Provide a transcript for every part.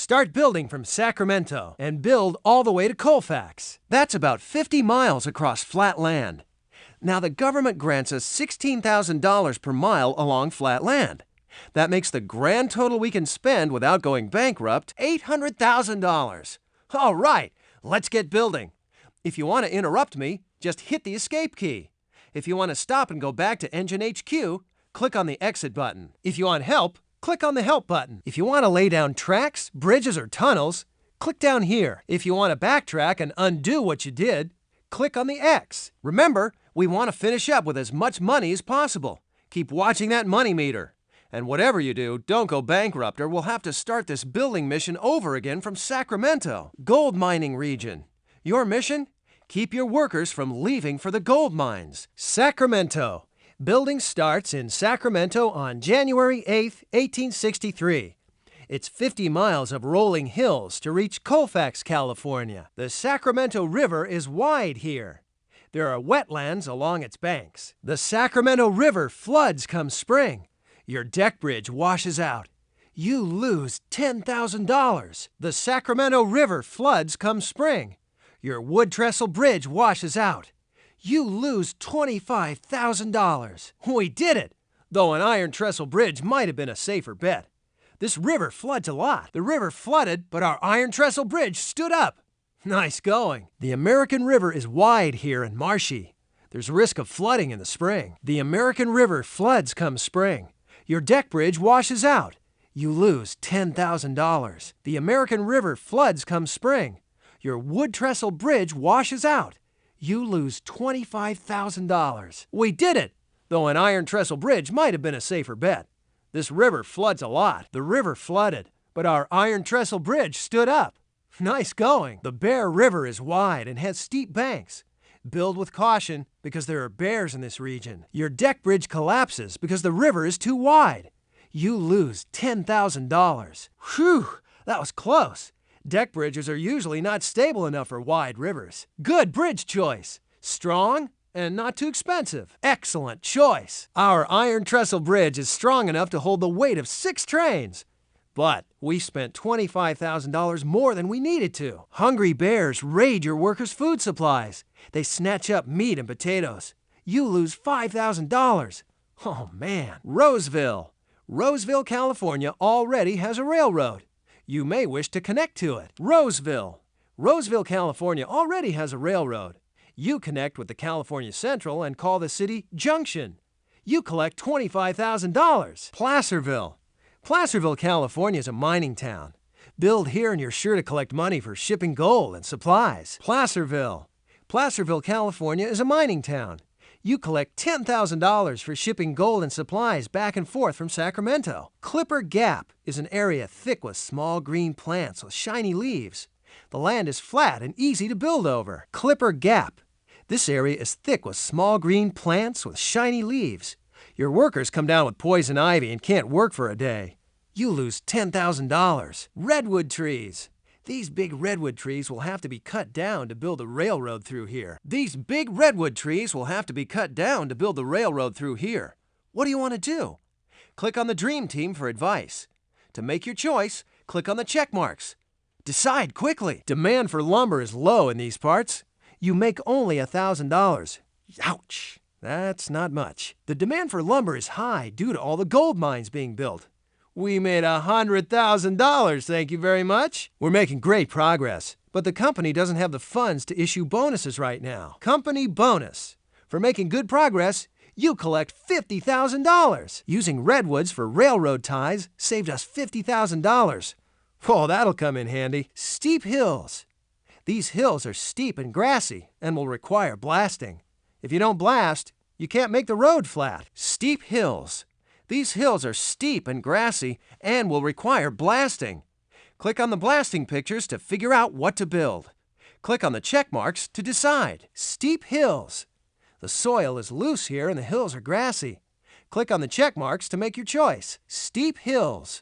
Start building from Sacramento and build all the way to Colfax. That's about 50 miles across flat land. Now the government grants us $16,000 per mile along flat land. That makes the grand total we can spend without going bankrupt $800,000. All right, let's get building. If you want to interrupt me, just hit the escape key. If you want to stop and go back to Engine HQ, click on the exit button. If you want help, click on the help button. If you want to lay down tracks, bridges, or tunnels, click down here. If you want to backtrack and undo what you did, click on the X. Remember, we want to finish up with as much money as possible. Keep watching that money meter. And whatever you do, don't go bankrupt or we'll have to start this building mission over again from Sacramento. Gold mining region. Your mission? Keep your workers from leaving for the gold mines. Sacramento. Building starts in Sacramento on January 8, 1863. It's 50 miles of rolling hills to reach Colfax, California. The Sacramento River is wide here. There are wetlands along its banks. The Sacramento River floods come spring. Your deck bridge washes out. You lose $10,000. The Sacramento River floods come spring. Your wood trestle bridge washes out. You lose $25,000. We did it! Though an iron trestle bridge might have been a safer bet. This river floods a lot. The river flooded, but our iron trestle bridge stood up. Nice going. The American River is wide here and marshy. There's risk of flooding in the spring. The American River floods come spring. Your deck bridge washes out. You lose $10,000. The American River floods come spring. Your wood trestle bridge washes out. You lose $25,000. We did it! Though an iron trestle bridge might have been a safer bet. This river floods a lot. The river flooded, but our iron trestle bridge stood up. Nice going. The Bear River is wide and has steep banks. Build with caution because there are bears in this region. Your deck bridge collapses because the river is too wide. You lose $10,000. Whew, that was close. Deck bridges are usually not stable enough for wide rivers. Good bridge choice. Strong and not too expensive. Excellent choice. Our iron trestle bridge is strong enough to hold the weight of 6 trains. But we spent $25,000 more than we needed to. Hungry bears raid your workers' food supplies. They snatch up meat and potatoes. You lose $5,000. Oh man. Roseville. Roseville, California already has a railroad. You may wish to connect to it. Roseville. Roseville, California already has a railroad. You connect with the California Central and call the city Junction. You collect $25,000. Placerville. Placerville, California is a mining town. Build here and you're sure to collect money for shipping gold and supplies. Placerville. Placerville, California is a mining town. You collect $10,000 for shipping gold and supplies back and forth from Sacramento. Clipper Gap is an area thick with small green plants with shiny leaves. The land is flat and easy to build over. Clipper Gap. This area is thick with small green plants with shiny leaves. Your workers come down with poison ivy and can't work for a day. You lose $10,000. Redwood trees. These big redwood trees will have to be cut down to build a railroad through here. These big redwood trees will have to be cut down to build the railroad through here. What do you want to do? Click on the Dream Team for advice. To make your choice, click on the check marks. Decide quickly. Demand for lumber is low in these parts. You make only $1,000. Ouch! That's not much. The demand for lumber is high due to all the gold mines being built. We made $100,000, thank you very much. We're making great progress, but the company doesn't have the funds to issue bonuses right now. Company bonus. For making good progress, you collect $50,000. Using redwoods for railroad ties saved us $50,000. Oh, that'll come in handy. Steep hills. These hills are steep and grassy and will require blasting. If you don't blast, you can't make the road flat. Steep hills. These hills are steep and grassy and will require blasting. Click on the blasting pictures to figure out what to build. Click on the check marks to decide. Steep hills. The soil is loose here and the hills are grassy. Click on the check marks to make your choice. Steep hills.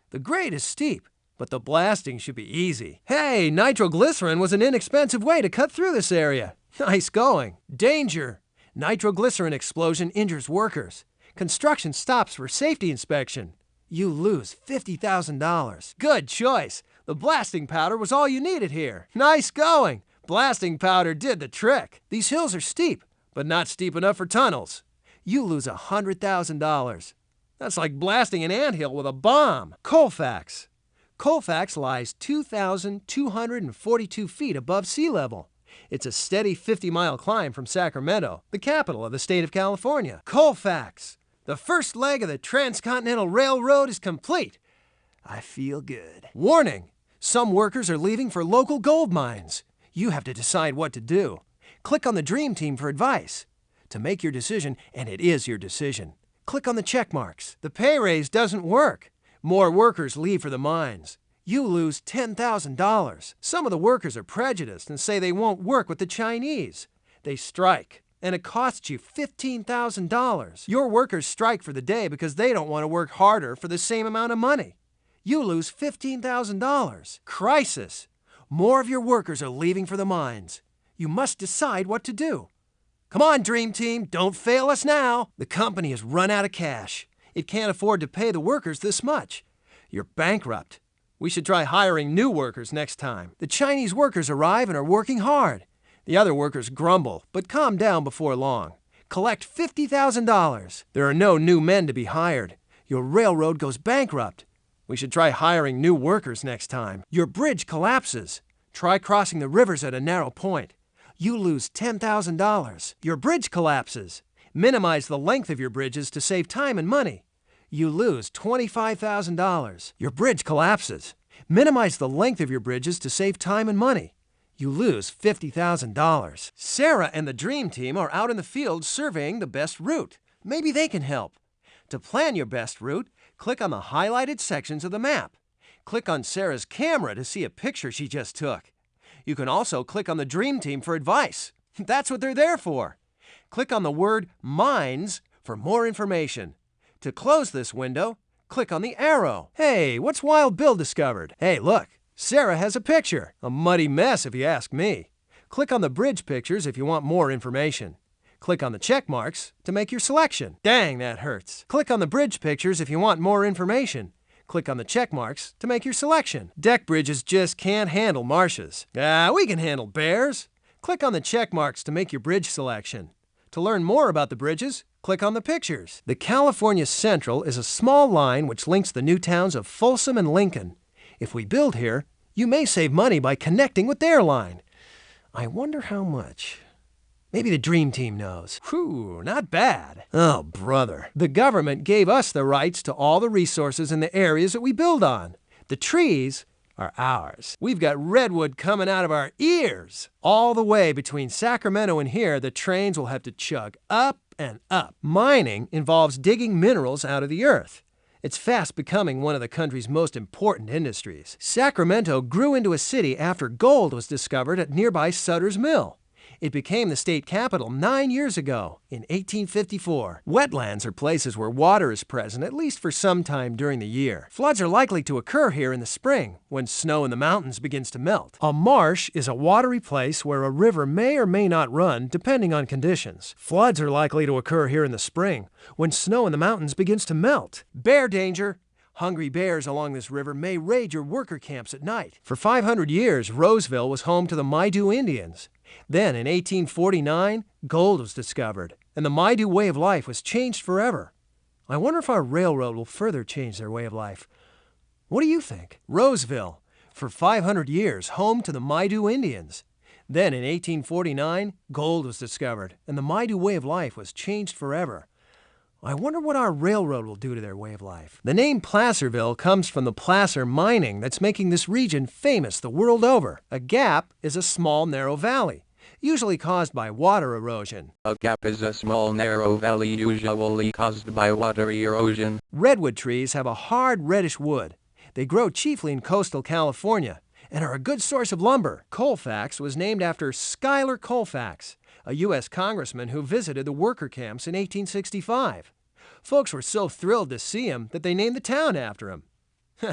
The grade is steep, but the blasting should be easy. Hey, nitroglycerin was an inexpensive way to cut through this area. Nice going. Danger. Nitroglycerin explosion injures workers. Construction stops for safety inspection. You lose $50,000. Good choice. The blasting powder was all you needed here. Nice going! Blasting powder did the trick. These hills are steep, but not steep enough for tunnels. You lose $100,000. That's like blasting an anthill with a bomb. Colfax. Colfax lies 2,242 feet above sea level. It's a steady 50-mile climb from Sacramento, the capital of the state of California. Colfax. The first leg of the Transcontinental Railroad is complete. I feel good. Warning! Some workers are leaving for local gold mines. You have to decide what to do. Click on the Dream Team for advice. To make your decision, and it is your decision, click on the check marks. The pay raise doesn't work. More workers leave for the mines. You lose $10,000. Some of the workers are prejudiced and say they won't work with the Chinese. They strike, and it costs you $15,000. Your workers strike for the day because they don't want to work harder for the same amount of money. You lose $15,000. Crisis. More of your workers are leaving for the mines. You must decide what to do. Come on, Dream Team, don't fail us now. The company has run out of cash. It can't afford to pay the workers this much. You're bankrupt. We should try hiring new workers next time. The Chinese workers arrive and are working hard. The other workers grumble, but calm down before long. Collect $50,000. There are no new men to be hired. Your railroad goes bankrupt. We should try hiring new workers next time. Your bridge collapses. Try crossing the rivers at a narrow point. You lose $10,000. Your bridge collapses. Minimize the length of your bridges to save time and money. You lose $25,000. Your bridge collapses. Minimize the length of your bridges to save time and money. You lose $50,000. Sarah and the Dream Team are out in the field surveying the best route. Maybe they can help. To plan your best route, click on the highlighted sections of the map. Click on Sarah's camera to see a picture she just took. You can also click on the Dream Team for advice. That's what they're there for. Click on the word mines for more information. To close this window, click on the arrow. Hey, what's Wild Bill discovered? Hey, look, Sarah has a picture. A muddy mess if you ask me. Click on the bridge pictures if you want more information. Click on the check marks to make your selection. Dang, that hurts. Click on the bridge pictures if you want more information. Click on the check marks to make your selection. Deck bridges just can't handle marshes. We can handle bears. Click on the check marks to make your bridge selection. To learn more about the bridges, click on the pictures. The California Central is a small line which links the new towns of Folsom and Lincoln. If we build here, you may save money by connecting with their line. I wonder how much. Maybe the Dream Team knows. Whew, not bad. Oh, brother. The government gave us the rights to all the resources in the areas that we build on. The trees are ours. We've got redwood coming out of our ears. All the way between Sacramento and here, the trains will have to chug up and up. Mining involves digging minerals out of the earth. It's fast becoming one of the country's most important industries. Sacramento grew into a city after gold was discovered at nearby Sutter's Mill. It became the state capital 9 years ago, in 1854. Wetlands are places where water is present, at least for some time during the year. Floods are likely to occur here in the spring, when snow in the mountains begins to melt. A marsh is a watery place where a river may or may not run, depending on conditions. Floods are likely to occur here in the spring, when snow in the mountains begins to melt. Bear danger! Hungry bears along this river may raid your worker camps at night. For 500 years, Roseville was home to the Maidu Indians. Then, in 1849, gold was discovered, and the Maidu way of life was changed forever. I wonder if our railroad will further change their way of life. What do you think? Roseville, for 500 years, home to the Maidu Indians. Then, in 1849, gold was discovered, and the Maidu way of life was changed forever. I wonder what our railroad will do to their way of life. The name Placerville comes from the placer mining that's making this region famous the world over. A gap is a small, narrow valley, usually caused by water erosion. A gap is a small, narrow valley usually caused by water erosion. Redwood trees have a hard, reddish wood. They grow chiefly in coastal California and are a good source of lumber. Colfax was named after Schuyler Colfax, a U.S. congressman who visited the worker camps in 1865. Folks were so thrilled to see him that they named the town after him.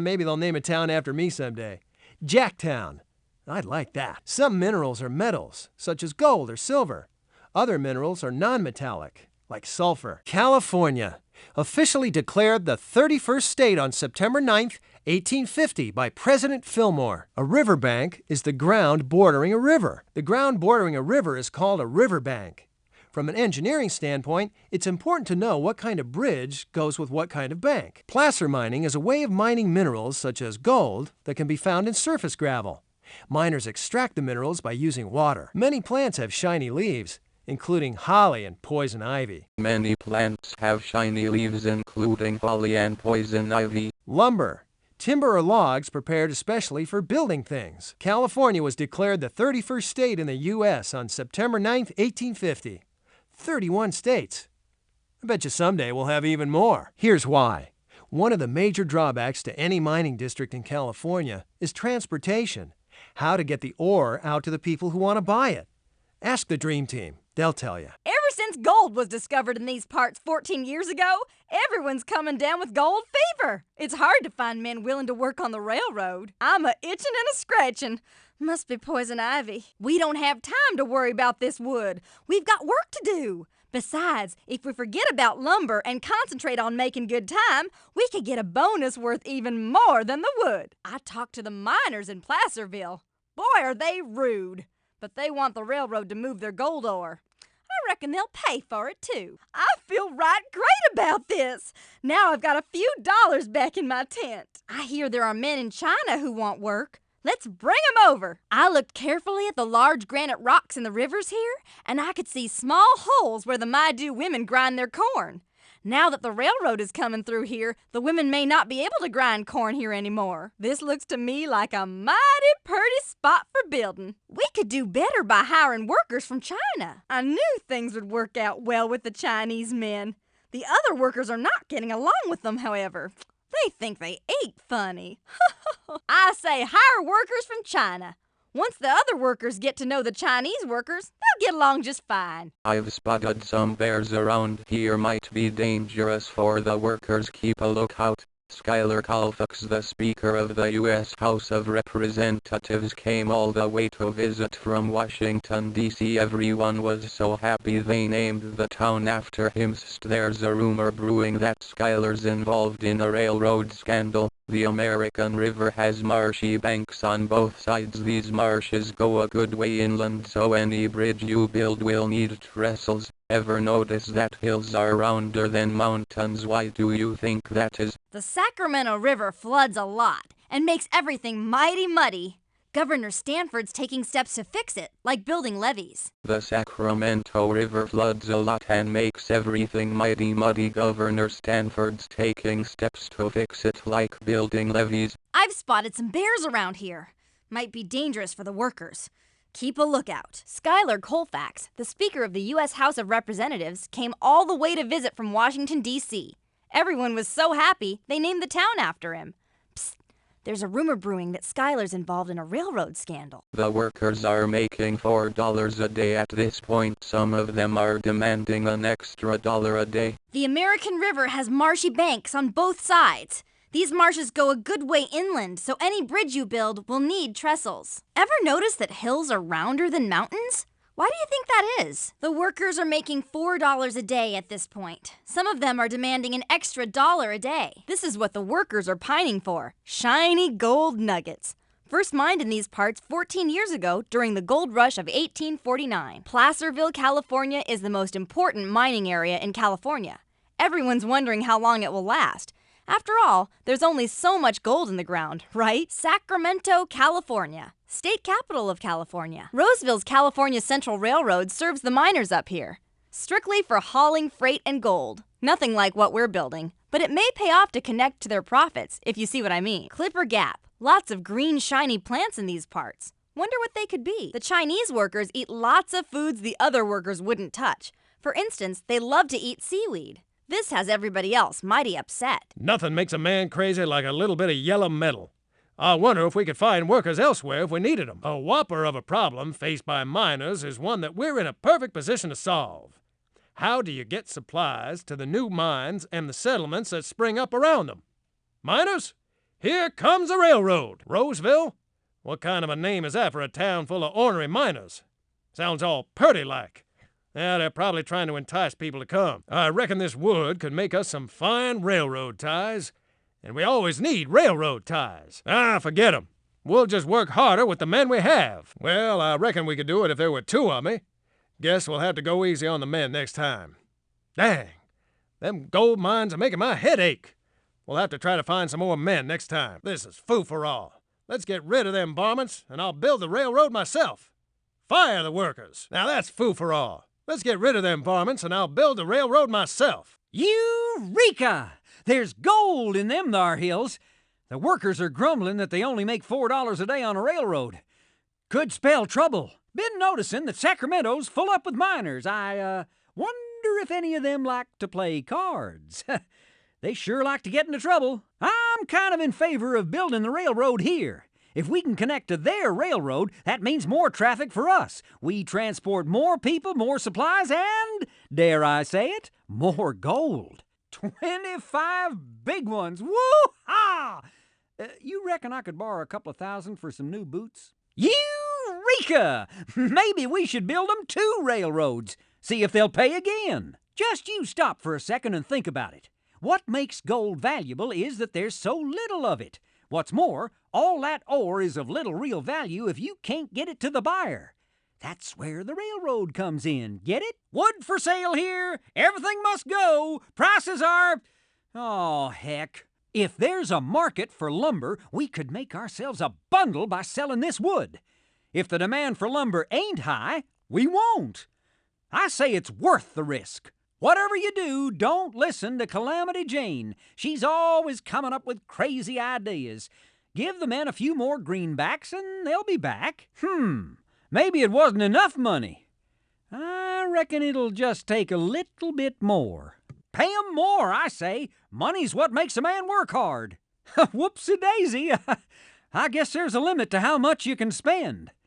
Maybe they'll name a town after me someday. Jacktown. I'd like that. Some minerals are metals, such as gold or silver. Other minerals are non-metallic, like sulfur. California, officially declared the 31st state on September 9th, 1850 by President Fillmore. A riverbank is the ground bordering a river. The ground bordering a river is called a riverbank. From an engineering standpoint, it's important to know what kind of bridge goes with what kind of bank. Placer mining is a way of mining minerals such as gold that can be found in surface gravel. Miners extract the minerals by using water. Many plants have shiny leaves, including holly and poison ivy. Many plants have shiny leaves including holly and poison ivy. Lumber. Timber or logs prepared especially for building things. California was declared the 31st state in the U.S. on September 9, 1850. 31 states. I bet you someday we'll have even more. Here's why. One of the major drawbacks to any mining district in California is transportation. How to get the ore out to the people who want to buy it. Ask the Dream Team. They'll tell you. Ever since gold was discovered in these parts 14 years ago, everyone's coming down with gold fever. It's hard to find men willing to work on the railroad. I'm a-itching and a-scratching. Must be poison ivy. We don't have time to worry about this wood. We've got work to do. Besides, if we forget about lumber and concentrate on making good time, we could get a bonus worth even more than the wood. I talked to the miners in Placerville. Boy, are they rude. But they want the railroad to move their gold ore. I reckon they'll pay for it, too. I feel right great about this. Now I've got a few dollars back in my tent. I hear there are men in China who want work. Let's bring 'em over. I looked carefully at the large granite rocks in the rivers here, and I could see small holes where the Maidu women grind their corn. Now that the railroad is coming through here, the women may not be able to grind corn here anymore. This looks to me like a mighty pretty spot for building. We could do better by hiring workers from China. I knew things would work out well with the Chinese men. The other workers are not getting along with them, however. They think they ate funny. I say hire workers from China. Once the other workers get to know the Chinese workers, they'll get along just fine. I've spotted some bears around here, might be dangerous for the workers. Keep a lookout. Schuyler Colfax, the Speaker of the U.S. House of Representatives, came all the way to visit from Washington, D.C. Everyone was so happy they named the town after him. There's a rumor brewing that Schuyler's involved in a railroad scandal. The American River has marshy banks on both sides. These marshes go a good way inland, so any bridge you build will need trestles. Ever notice that hills are rounder than mountains? Why do you think that is? The Sacramento River floods a lot and makes everything mighty muddy. Governor Stanford's taking steps to fix it, like building levees. The Sacramento River floods a lot and makes everything mighty muddy. Governor Stanford's taking steps to fix it, like building levees. I've spotted some bears around here. Might be dangerous for the workers. Keep a lookout. Schuyler Colfax, the Speaker of the U.S. House of Representatives, came all the way to visit from Washington, D.C. Everyone was so happy, they named the town after him. Psst, there's a rumor brewing that Schuyler's involved in a railroad scandal. The workers are making $4 a day at this point. Some of them are demanding an extra $1 a day. The American River has marshy banks on both sides. These marshes go a good way inland, so any bridge you build will need trestles. Ever notice that hills are rounder than mountains? Why do you think that is? The workers are making $4 a day at this point. Some of them are demanding an extra $1 a day. This is what the workers are pining for: shiny gold nuggets. First mined in these parts 14 years ago during the gold rush of 1849. Placerville, California is the most important mining area in California. Everyone's wondering how long it will last. After all, there's only so much gold in the ground, right? Sacramento, California, state capital of California. Roseville's California Central Railroad serves the miners up here, strictly for hauling freight and gold. Nothing like what we're building, but it may pay off to connect to their profits, if you see what I mean. Clipper Gap, lots of green shiny plants in these parts. Wonder what they could be. The Chinese workers eat lots of foods the other workers wouldn't touch. For instance, they love to eat seaweed. This has everybody else mighty upset. Nothing makes a man crazy like a little bit of yellow metal. I wonder if we could find workers elsewhere if we needed them. A whopper of a problem faced by miners is one that we're in a perfect position to solve. How do you get supplies to the new mines and the settlements that spring up around them? Miners, here comes a railroad. Roseville? What kind of a name is that for a town full of ornery miners? Sounds all purty-like. Yeah, they're probably trying to entice people to come. I reckon this wood could make us some fine railroad ties, And we always need railroad ties. Ah, forget 'em. We'll just work harder with the men we have. Well, I reckon we could do it if there were two of me. Guess we'll have to go easy on the men next time. Dang, them gold mines are making my head ache. We'll have to try to find some more men next time. This is foo-for-all. Let's get rid of them varmints, and I'll build the railroad myself. Fire the workers. Now that's foo-for-all. Let's get rid of them varmints, and I'll build the railroad myself. Eureka! There's gold in them thar hills. The workers are grumbling that they only make $4 a day on a railroad. Could spell trouble. Been noticing that Sacramento's full up with miners. I wonder if any of them like to play cards. They sure like to get into trouble. I'm kind of in favor of building the railroad here. If we can connect to their railroad, that means more traffic for us. We transport more people, more supplies, and, dare I say it, more gold. 25 big ones. Woo-ha! You reckon I could borrow a couple of thousand for some new boots? Eureka! Maybe we should build them 2 railroads. See if they'll pay again. Just you stop for a second and think about it. What makes gold valuable is that there's so little of it. What's more, all that ore is of little real value if you can't get it to the buyer. That's where the railroad comes in. Get it? Wood for sale here. Everything must go. Prices are... Oh, heck. If there's a market for lumber, we could make ourselves a bundle by selling this wood. If the demand for lumber ain't high, we won't. I say it's worth the risk. Whatever you do, don't listen to Calamity Jane. She's always coming up with crazy ideas. Give the men a few more greenbacks and they'll be back. Maybe it wasn't enough money. I reckon it'll just take a little bit more. Pay 'em more, I say. Money's what makes a man work hard. Whoopsie-daisy. I guess there's a limit to how much you can spend.